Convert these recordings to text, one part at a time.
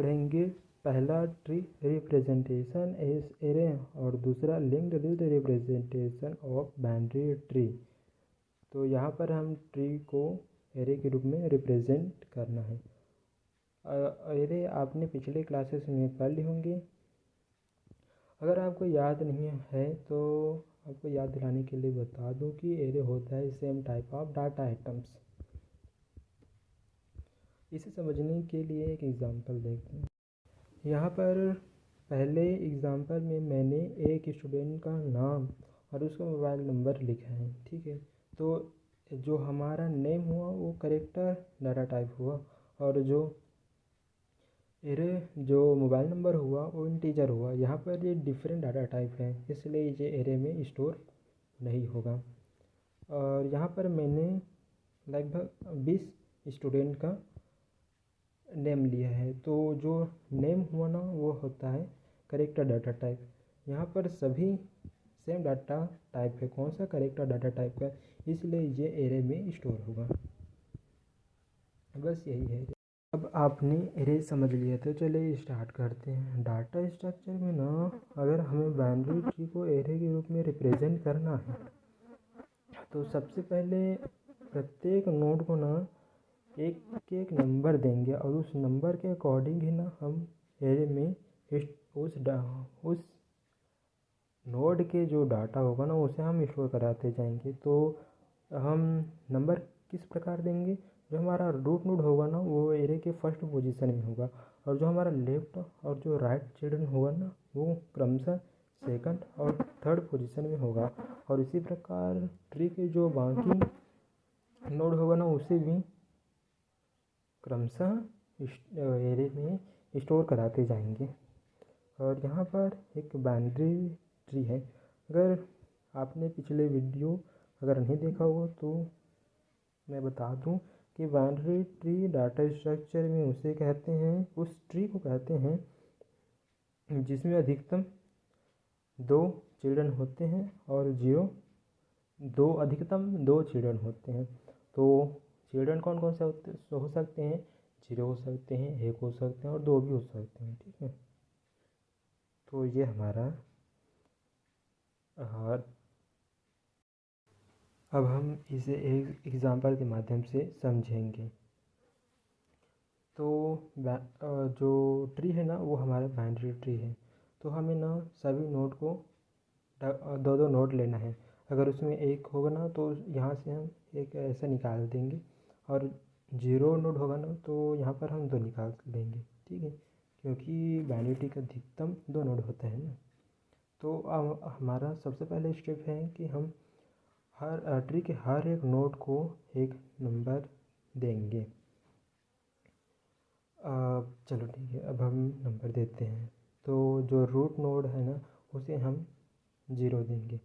पढ़ेंगे पहला tree representation as array और दूसरा linked list representation of binary tree. तो यहाँ पर हम ट्री को एरे के रूप में रिप्रेजेंट करना है। एरे आपने पिछले क्लासेस में पढ़ ली होंगी। अगर आपको याद नहीं है तो आपको याद दिलाने के लिए बता दूं कि एरे होता है same type of data items. इसे समझने के लिए एक एग्जांपल देखते हैं। यहाँ पर पहले एग्जांपल में मैंने एक स्टूडेंट का नाम और उसका मोबाइल नंबर लिखा है, ठीक है। तो जो हमारा नेम हुआ वो कैरेक्टर डाटा टाइप हुआ और जो मोबाइल नंबर हुआ वो इंटीजर हुआ। यहाँ पर ये डिफरेंट डाटा टाइप है, इसलिए ये एरे में स्टोर नहीं होगा। और यहाँ पर मैंने लगभग 20 स्टूडेंट का नेम लिया है। तो जो नेम हुआ ना वो होता है कैरेक्टर डाटा टाइप। यहाँ पर सभी सेम डाटा टाइप है। कौन सा? कैरेक्टर डाटा टाइप का, इसलिए ये एरे में स्टोर होगा। बस यही है। अब आपने एरे समझ लिया तो चलिए स्टार्ट करते हैं। डाटा स्ट्रक्चर में ना अगर हमें बाइनरी ट्री को एरे के रूप में रिप्रेजेंट करना है तो सबसे पहले प्रत्येक नोड को ना एक एक नंबर देंगे और उस नंबर के अकॉर्डिंग ही ना हम एरे में उस नोड के जो डाटा होगा ना उसे हम स्टोर कराते जाएंगे। तो हम नंबर किस प्रकार देंगे? जो हमारा रूट नोड होगा ना वो एरे के फर्स्ट पोजीशन में होगा और जो हमारा लेफ्ट और जो राइट चिल्ड्रन होगा ना वो क्रमशः सेकंड और थर्ड पोजीशन में होगा। और इसी प्रकार ट्री के जो बाकी नोड होगा ना उसे भी क्रमशः एरे में स्टोर कराते जाएंगे। और यहाँ पर एक बाइनरी ट्री है। अगर आपने पिछले वीडियो अगर नहीं देखा हो तो मैं बता दूं कि बाइनरी ट्री डाटा स्ट्रक्चर में उसे कहते हैं, उस ट्री को कहते हैं जिसमें अधिकतम 2 चिल्ड्रन होते हैं और अधिकतम 2 चिल्ड्रन होते हैं। तो चिल्ड्रन कौन कौन से हो सकते हैं? 0 हो सकते हैं, 1 हो सकते हैं और 2 भी हो सकते हैं, ठीक है। तो ये हमारा अब हम इसे एक एग्जांपल के माध्यम से समझेंगे। तो जो ट्री है ना वो हमारा बाइनरी ट्री है। तो हमें ना सभी नोड को 2 नोड लेना है। अगर उसमें एक होगा ना तो यहाँ से हम एक ऐसा निकाल देंगे और 0 नोड होगा ना तो यहाँ पर हम 2 निकाल लेंगे, ठीक है, क्योंकि बाइनरी ट्री का अधिकतम 2 नोड होता है ना। तो हमारा सबसे पहले स्टेप है कि हम हर ट्री के हर एक नोड को एक नंबर देंगे। चलो ठीक है, अब हम नंबर देते हैं। तो जो रूट नोड है ना उसे हम 0 देंगे।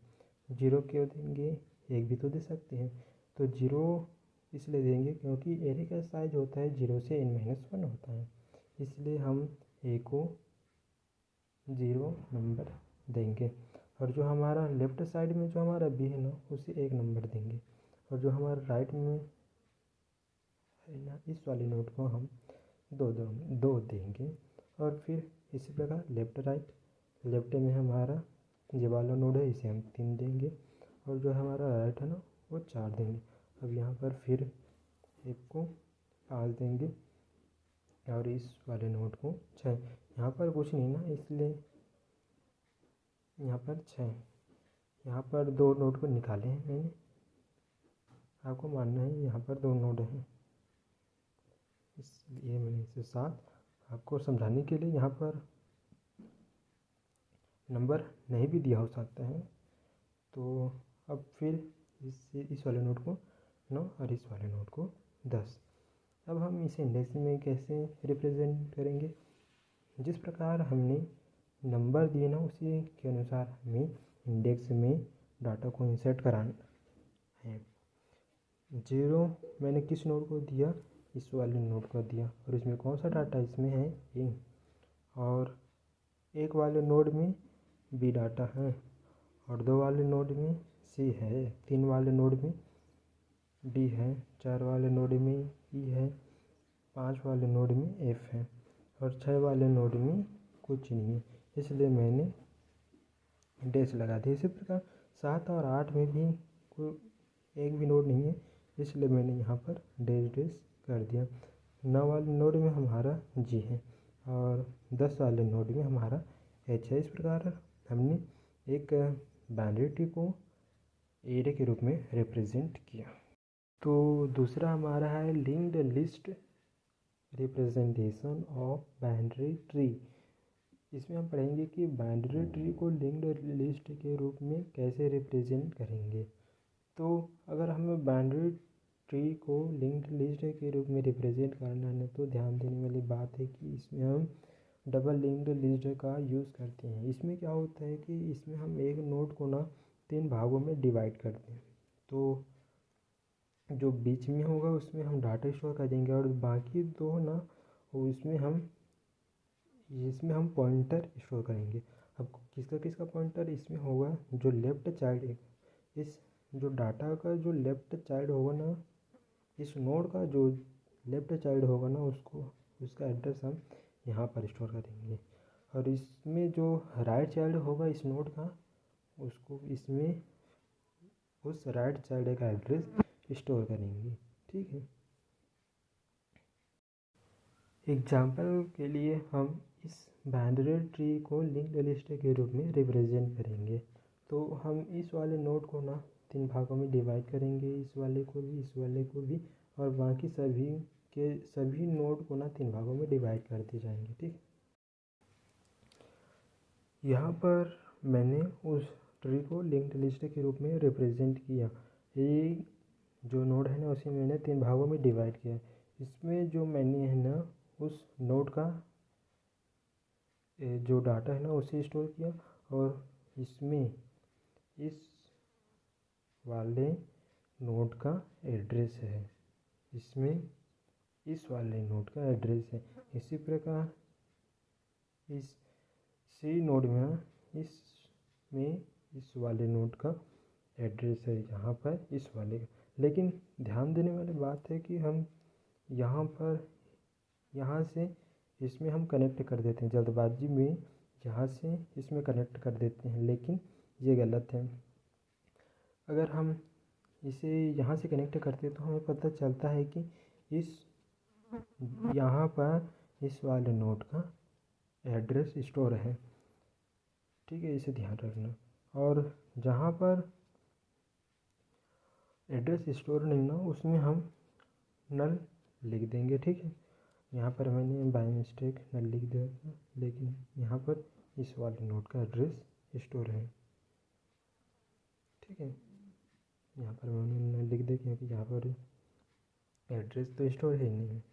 0 क्यों देंगे? 1 भी तो दे सकते हैं। तो 0 इसलिए देंगे क्योंकि एरे का साइज होता है 0 से n-1 होता है, इसलिए हम ए को 0 नंबर देंगे। और जो हमारा लेफ़्ट साइड में जो हमारा बी है ना उसे 1 नंबर देंगे। और जो हमारा राइट में है ना इस वाले नोड को हम 2 देंगे। और फिर इसी प्रकार लेफ़्ट राइट, लेफ्ट में हमारा ये वाला नोड है इसे हम 3 देंगे और जो हमारा राइट है ना वो 4 देंगे। अब यहाँ पर फिर एक को 5 देंगे और इस वाले नोड को 6। यहाँ पर कुछ नहीं ना इसलिए यहाँ पर 6। यहाँ पर 2 नोड को निकाले हैं मैंने, आपको मानना है यहाँ पर 2 नोड हैं, इसलिए मैंने इसे 7 आपको समझाने के लिए यहाँ पर नंबर नहीं भी दिया हो सकता है। तो अब फिर इस वाले नोड को 9 और इस वाले नोड को 10। अब हम इसे इंडेक्स में कैसे रिप्रेजेंट करेंगे? जिस प्रकार हमने नंबर दिए ना उसी के अनुसार हमें इंडेक्स में डाटा को इंसर्ट कराना है। 0 मैंने किस नोड को दिया? इस वाले नोड को दिया। और इसमें कौन सा डाटा इसमें है? ए। और 1 वाले नोड में बी डाटा है और 2 वाले नोड में सी है, 3 वाले नोड में डी है, 4 वाले नोड में ई है, 5 वाले नोड में एफ है। और 6 वाले नोड में कुछ नहीं है, इसलिए मैंने डैश लगा दिया। इसी प्रकार 7 और 8 में भी कोई एक भी नोड नहीं है, इसलिए मैंने यहाँ पर डैश डैश कर दिया। 9 वाले नोड में हमारा जी है और 10 वाले नोड में हमारा एच है। इस प्रकार हमने एक बाइनरी ट्री को एरे के रूप में रिप्रेजेंट किया। तो दूसरा हमारा है linked list representation of binary tree. इसमें हम पढ़ेंगे कि बाइनरी ट्री को लिंक्ड लिस्ट के रूप में कैसे रिप्रेजेंट करेंगे। तो अगर हमें बाइनरी ट्री को लिंक्ड लिस्ट के रूप में रिप्रेजेंट करना है तो ध्यान देने वाली बात है कि इसमें हम डबल लिंक्ड लिस्ट का यूज़ करते हैं। इसमें क्या होता है कि इसमें हम एक नोड को ना 3 भागों में डिवाइड करते हैं। तो जो बीच में होगा उसमें हम डाटा स्टोर कर देंगे और बाकी दो ना इसमें हम पॉइंटर स्टोर करेंगे। अब किसका किसका पॉइंटर इसमें होगा, जो लेफ्ट चाइल्ड, इस जो डाटा का जो लेफ्ट चाइल्ड होगा ना, इस नोड का जो लेफ्ट चाइल्ड होगा ना उसका एड्रेस हम यहाँ पर स्टोर करेंगे। और इसमें जो राइट चाइल्ड होगा इस नोड का, उसको इसमें उस राइट चाइल्ड का एड्रेस स्टोर करेंगे। ठीक है। एग्जाम्पल के लिए हम इस बाइनरी ट्री को लिंक्ड लिस्ट के रूप में रिप्रेजेंट करेंगे। तो हम इस वाले नोड को ना 3 भागों में डिवाइड करेंगे, इस वाले को भी, इस वाले को भी, और बाकी सभी नोड को ना 3 भागों में डिवाइड करते जाएंगे। ठीक। यहाँ पर मैंने उस ट्री को लिंक्ड लिस्ट के रूप में रिप्रेजेंट किया। ये जो नोड है ना उसे मैंने 3 भागों में डिवाइड किया। इसमें जो मैंने है ना उस नोड का जो डाटा है ना उसे स्टोर किया, और इसमें इस वाले नोड का एड्रेस है, इसमें इस वाले नोड का एड्रेस है। इसी प्रकार इस सी नोड में इसमें इस वाले नोड का एड्रेस है, यहाँ पर इस वाले का। लेकिन ध्यान देने वाली बात है कि हम यहाँ से इसमें हम कनेक्ट कर देते हैं, जल्दबाजी में यहाँ से इसमें कनेक्ट कर देते हैं, लेकिन ये गलत है। अगर हम इसे यहाँ से कनेक्ट करते हैं तो हमें पता चलता है कि यहाँ पर इस वाले नोड का एड्रेस स्टोर है। ठीक है, इसे ध्यान रखना। और जहाँ पर एड्रेस स्टोर नहीं ना उसमें हम नल लिख देंगे। ठीक है, यहाँ पर मैंने बाय मिस्टेक नल लिख दिया था, लेकिन यहाँ पर इस वाले नोड का एड्रेस स्टोर है। ठीक है, यहाँ पर मैंने नल लिख दिया क्योंकि यहाँ पर एड्रेस तो स्टोर है ही नहीं है।